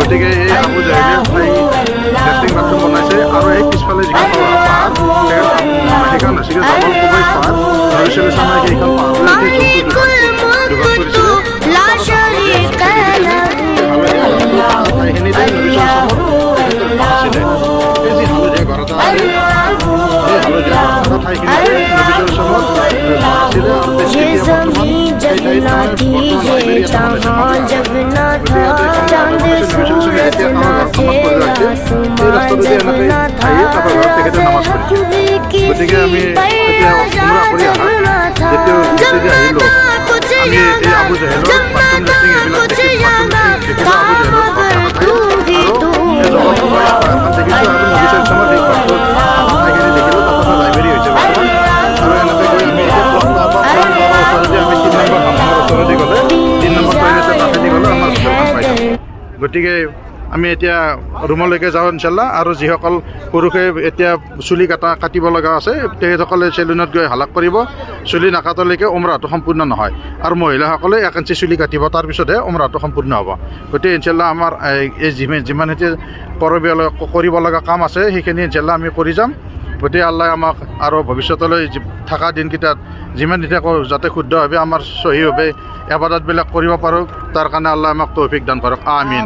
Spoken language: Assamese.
গতিকে এই আবু জাহেলে লেট্ৰিন বাথৰুম বনাইছে আৰু এই পিছফালে যিখন পাহাৰ সেইখন হৈছিলে জাবল কুবৈত পাহাৰ নবী সাল্লাল্লাহু আলাইহি সেইখন পাহাৰলৈ যোগান কৰিছিলে ঠাইখিনিতে নবী সাল্লাল্লাহু আছিলে এই যি হালধীয়া ঘৰ এটা আছে এই হালধীয়া ঘৰ ঠাইখিনিতে নবী সাল্লাল্লাহু আছিলে আৰু গতিকে আমি এতিয়া উমৰা কৰি অহা যেতিয়া আহিলোঁ আমি এই আবু জাহেলৰ বাথৰুম লেট্ৰিন এইবিলাক দেখিছোঁ আবু জাহেলৰ দেখিছোঁ আৰু নবী সাল্লাল্লাহু আলাইহি ঠাইখিনি দেখিলোঁ তাত লাইব্ৰেৰী হৈছে বৰ্তমান আৰু এনেকৈ গৈ আমি এতিয়া ওচৰতে আমি 3 নম্বৰ হামামৰ ওচৰতে গ'লে 3 নম্বৰ টয়লেটৰ কাষেদি গ'লে আমাৰ হোটেলখন পাই যাম গতিকে আমি এতিয়া ৰুমলৈকে যাওঁ ইনশাল্লাহ আৰু যিসকল পুৰুষে এতিয়া চুলি কাটিব লগা আছে তেখেতসকলে চেলুনত গৈ হালাক কৰিব চুলি নাকাটলৈকে উমৰাটো সম্পূৰ্ণ নহয় আৰু মহিলাসকলে 1 ইঞ্চি চুলি কাটিব তাৰপিছতহে উমৰাটো সম্পূৰ্ণ হ'ব গতিকে ইনশাল্লাহ আমাৰ এই যিমান এতিয়া কৰিব লগা কাম আছে সেইখিনি ইনশাল্লাহ আমি কৰি যাম গতিকে আল্লাহ আমাক আৰু ভৱিষ্যতলৈ থকা দিনকেইটাত যিমান এতিয়া যাতে শুদ্ধভাৱে আমাৰ সহিভাৱে ইবাদতবিলাক কৰিব পাৰোঁ তাৰ কাৰণে আল্লাহ আমাক তৌফিক দান কৰক আমিন